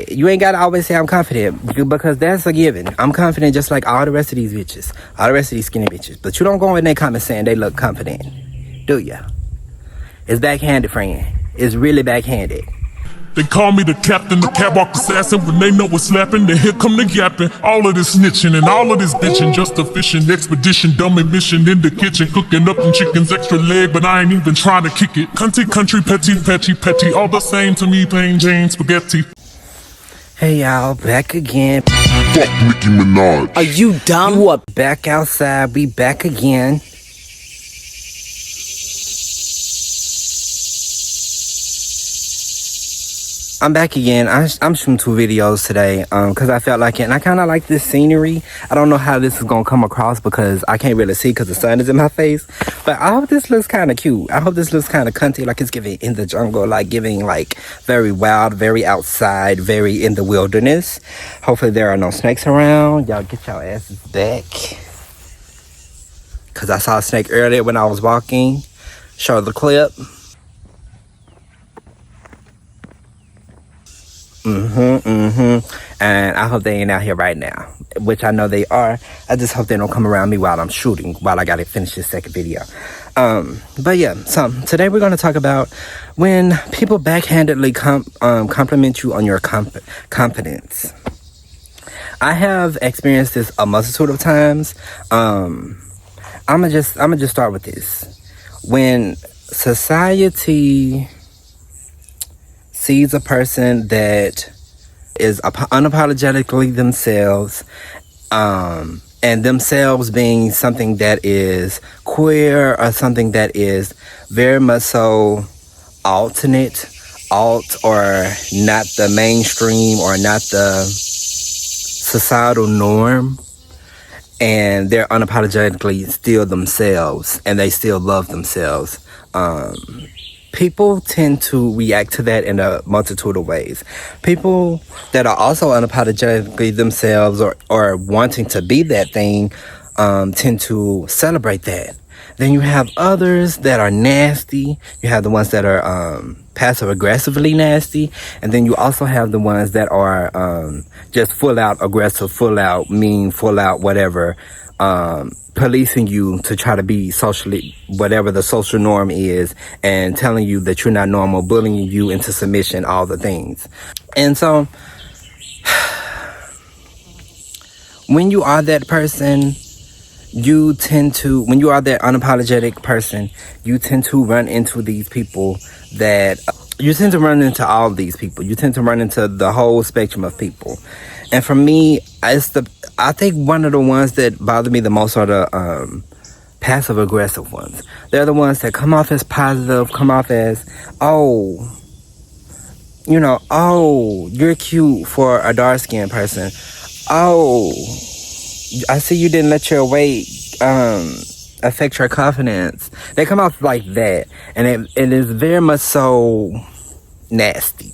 You ain't gotta always say I'm confident, because that's a given. I'm confident just like all the rest of these bitches, all the rest of these skinny bitches. But you don't go in their comments saying they look confident, do ya? It's backhanded, friend. It's really backhanded. They call me the captain, the catwalk assassin. When they know what's slapping, then here come the yapping. All of this snitching and all of this bitching. Just a fishing expedition, dumb mission in the kitchen. Cooking up them chicken's extra leg, but I ain't even trying to kick it. Country, petty. All the same to me, plain Jane spaghetti. Hey y'all, back again. Fuck Nicki Minaj. Are you dumb? You up back outside, we back again. I'm back again. I'm shooting 2 videos today because I felt like it, and I kind of like this scenery. I don't know how this is going to come across because I can't really see because the sun is in my face, but I hope this looks kind of cute. I hope this looks kind of cunty, like it's giving in the jungle, like giving like very wild, very outside, very in the wilderness. Hopefully there are no snakes around. Y'all get y'all asses back, because I saw a snake earlier when I was walking. Show the clip. And I hope they ain't out here right now, which I know they are. I just hope they don't come around me while I'm shooting, while I gotta finish this second video. But yeah, so today we're gonna talk about when people backhandedly compliment you on your confidence. I have experienced this a multitude of times. I'ma just start with this. When society sees a person that is unapologetically themselves, and themselves being something that is queer or something that is very much so alt, or not the mainstream or not the societal norm, and they're unapologetically still themselves and they still love themselves. People tend to react to that in a multitude of ways. People that are also unapologetically themselves or wanting to be that thing tend to celebrate that. Then you have others that are nasty. You have the ones that are passive-aggressively nasty. And then you also have the ones that are just full-out aggressive, full-out mean, full-out whatever, policing you to try to be socially, whatever the social norm is, and telling you that you're not normal, bullying you into submission, all the things. And so, when you are that person, when you are that unapologetic person, you tend to run into these people you tend to run into all these people. You tend to run into the whole spectrum of people. And for me, I think one of the ones that bother me the most are the passive-aggressive ones. They're the ones that come off as positive, come off as, oh, you're cute for a dark-skinned person. Oh, I see you didn't let your weight affect your confidence. They come off like that, and it is very much so nasty.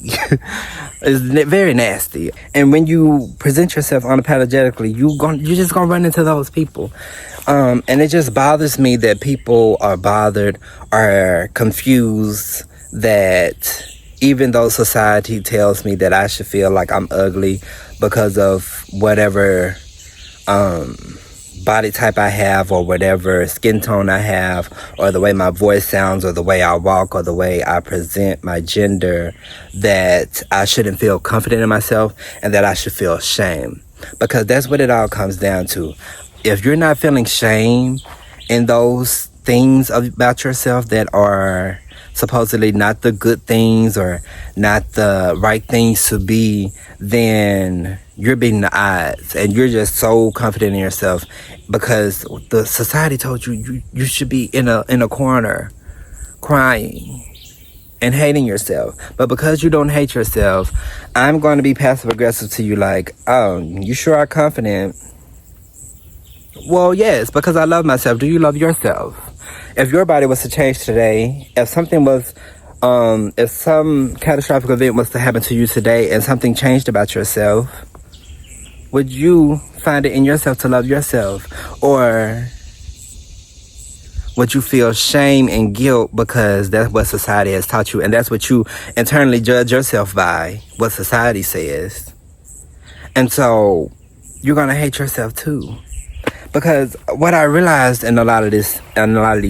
It's very nasty. And when you present yourself unapologetically, you're just gonna run into those people. And it just bothers me that people are bothered or confused that even though society tells me that I should feel like I'm ugly because of whatever body type I have, or whatever skin tone I have, or the way my voice sounds, or the way I walk, or the way I present my gender, that I shouldn't feel confident in myself and that I should feel shame. Because that's what it all comes down to. If you're not feeling shame in those things about yourself that are supposedly not the good things or not the right things to be, then you're beating the odds, and you're just so confident in yourself because the society told you should be in a corner crying and hating yourself. But because you don't hate yourself, I'm going to be passive aggressive to you, like, oh, you sure are confident. Well, yes, because I love myself. Do you love yourself? If your body was to change today, if some catastrophic event was to happen to you today and something changed about yourself, would you find it in yourself to love yourself? Or what you feel shame and guilt because that's what society has taught you, and that's what you internally judge yourself by, what society says. And so you're gonna hate yourself too. Because what I realized in a lot of these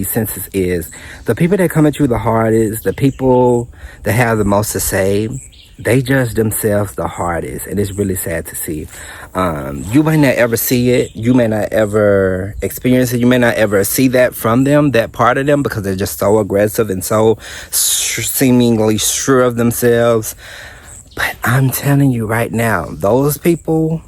senses is the people that come at you the hardest, the people that have the most to say, they judge themselves the hardest, and it's really sad to see. You may not ever see it, you may not ever experience it, you may not ever see that from them, that part of them, because they're just so aggressive and so seemingly sure of themselves. But I'm telling you right now, those people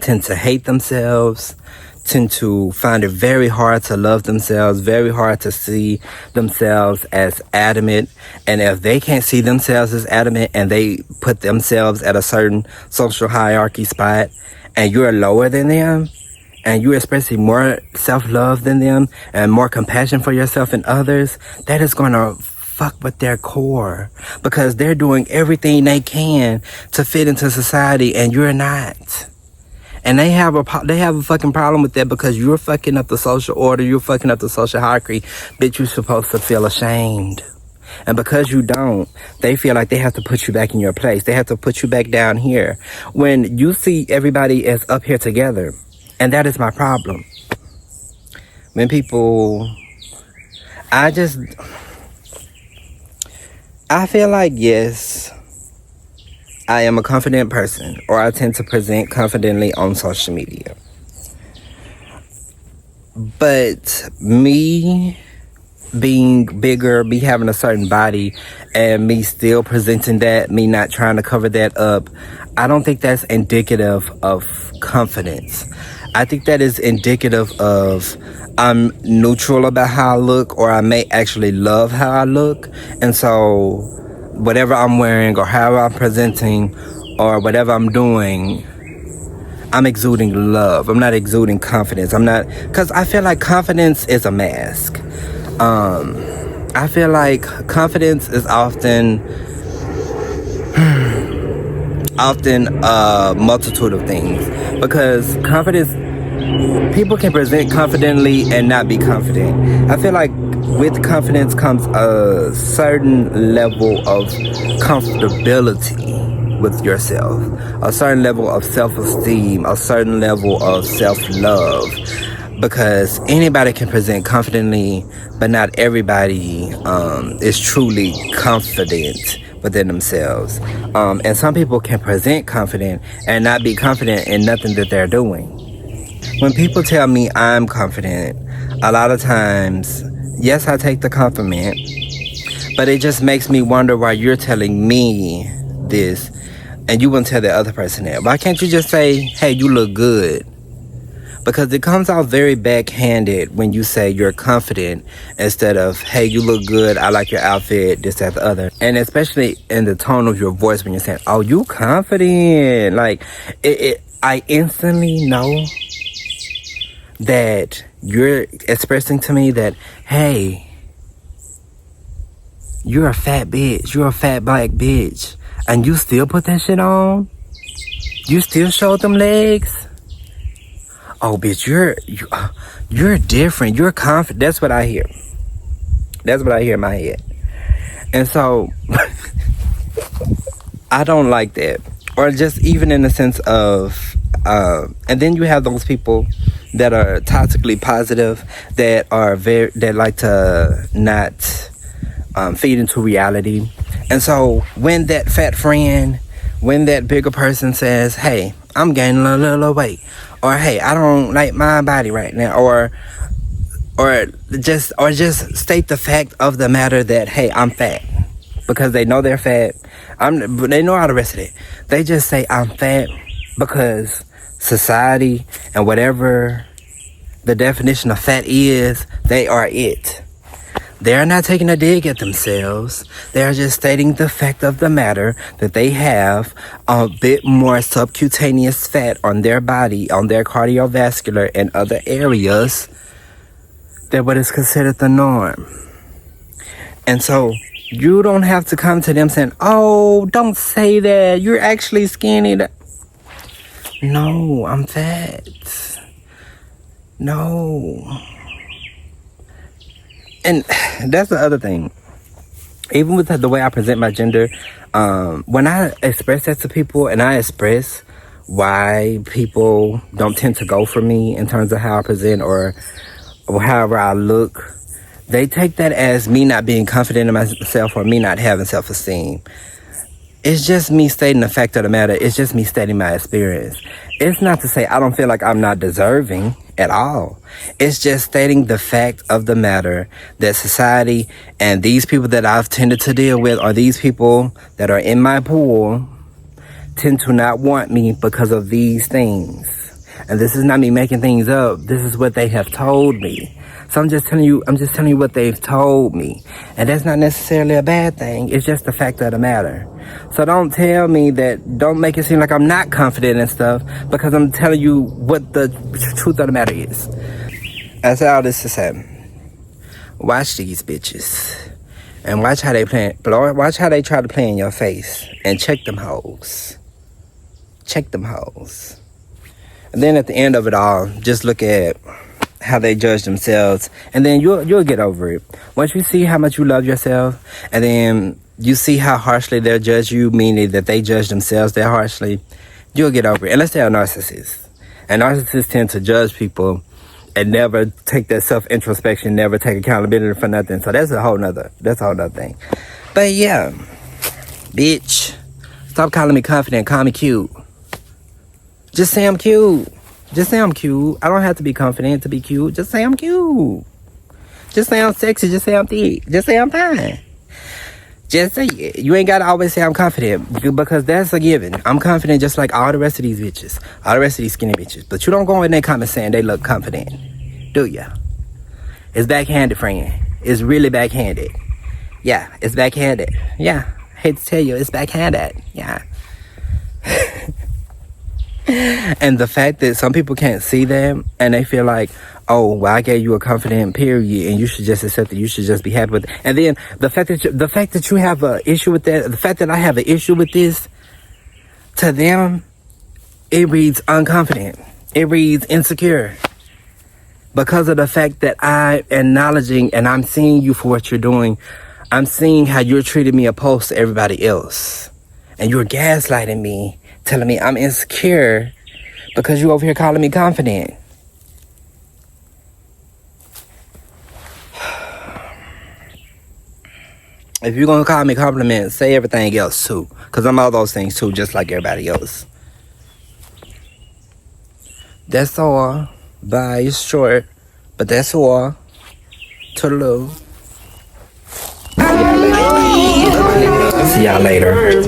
tend to hate themselves, tend to find it very hard to love themselves, very hard to see themselves as adamant. And if they can't see themselves as adamant and they put themselves at a certain social hierarchy spot and you're lower than them and you're expressing more self-love than them and more compassion for yourself and others, that is going to fuck with their core, because they're doing everything they can to fit into society and you're not. And they have a fucking problem with that, because you're fucking up the social order, you're fucking up the social hierarchy. Bitch, you're supposed to feel ashamed. And because you don't, they feel like they have to put you back in your place. They have to put you back down here. When you see everybody as up here together, and that is my problem. When people, I feel like, yes, I am a confident person, or I tend to present confidently on social media. But me being bigger, me having a certain body, and me still presenting that, me not trying to cover that up, I don't think that's indicative of confidence. I think that is indicative of I'm neutral about how I look, or I may actually love how I look. And so whatever I'm wearing or how I'm presenting or whatever I'm doing, I'm exuding love. I'm not exuding confidence. Because I feel like confidence is a mask. I feel like confidence is often a multitude of things. Because confidence, people can present confidently and not be confident. I feel like with confidence comes a certain level of comfortability with yourself, a certain level of self-esteem, a certain level of self-love. Because anybody can present confidently, but not everybody is truly confident within themselves. And some people can present confident and not be confident in nothing that they're doing. When people tell me I'm confident, a lot of times, yes, I take the compliment, but it just makes me wonder why you're telling me this and you wouldn't tell the other person that. Why can't you just say, hey, you look good? Because it comes out very backhanded when you say you're confident instead of, hey, you look good, I like your outfit, this, that, the other. And especially in the tone of your voice when you're saying, oh, you confident. Like, I instantly know that you're expressing to me that, hey, you're a fat bitch, you're a fat black bitch, and you still put that shit on? You still show them legs? Oh, bitch, you're different, you're confident. That's what I hear. That's what I hear in my head. And so, I don't like that. Or just even in the sense of, and then you have those people that are toxically positive, that like to not feed into reality. And so when that fat friend, when that bigger person says, hey, I'm gaining a little weight, or hey, I don't like my body right now, or just state the fact of the matter that, hey, I'm fat, because they know they're fat. They know all the rest of it. They just say I'm fat because society and whatever the definition of fat is, they are it. They're not taking a dig at themselves. They're just stating the fact of the matter that they have a bit more subcutaneous fat on their body, on their cardiovascular and other areas than what is considered the norm. And so you don't have to come to them saying, oh, don't say that, you're actually skinny. No, I'm fat. No. And that's the other thing. Even with the way I present my gender, when I express that to people and I express why people don't tend to go for me in terms of how I present or however I look, they take that as me not being confident in myself or me not having self-esteem. It's just me stating the fact of the matter. It's just me stating my experience. It's not to say I don't feel like I'm not deserving at all. It's just stating the fact of the matter that society and these people that I've tended to deal with, or these people that are in my pool, tend to not want me because of these things. And this is not me making things up. This is what they have told me. So I'm just telling you what they've told me. And that's not necessarily a bad thing. It's just the fact of the matter. So don't tell me that, don't make it seem like I'm not confident and stuff, because I'm telling you what the truth of the matter is. That's all this is saying. Watch these bitches. And watch how they try to play in your face. And check them hoes. Check them hoes. And then at the end of it all, just look at how they judge themselves, and then you'll get over it. Once you see how much you love yourself, and then you see how harshly they'll judge you, meaning that they judge themselves that harshly, you'll get over it. Unless they're a narcissist. And narcissists tend to judge people and never take that self-introspection, never take accountability for nothing. So that's a whole nother thing. But yeah, bitch, stop calling me confident, call me cute. Just say I'm cute. Just say I'm cute. I don't have to be confident to be cute. Just say I'm cute. Just say I'm sexy. Just say I'm thick. Just say I'm fine. Just say it. You ain't gotta always say I'm confident, because that's a given. I'm confident just like all the rest of these bitches. All the rest of these skinny bitches. But you don't go in their comments saying they look confident. Do ya? It's backhanded, friend. It's really backhanded. Yeah, it's backhanded. Yeah. I hate to tell you, it's backhanded. Yeah. And the fact that some people can't see that, and they feel like, oh, well, I gave you a confident period, and you should just accept it. You should just be happy with it. And then the fact that you have an issue with that, the fact that I have an issue with this, to them, it reads unconfident. It reads insecure. Because of the fact that I'm acknowledging and I'm seeing you for what you're doing. I'm seeing how you're treating me opposed to everybody else. And you're gaslighting me, telling me I'm insecure because you over here calling me confident. If you're gonna call me compliments, say everything else too, because I'm all those things too, just like everybody else. That's all. Bye. It's short, but that's all. Toodaloo. See y'all later.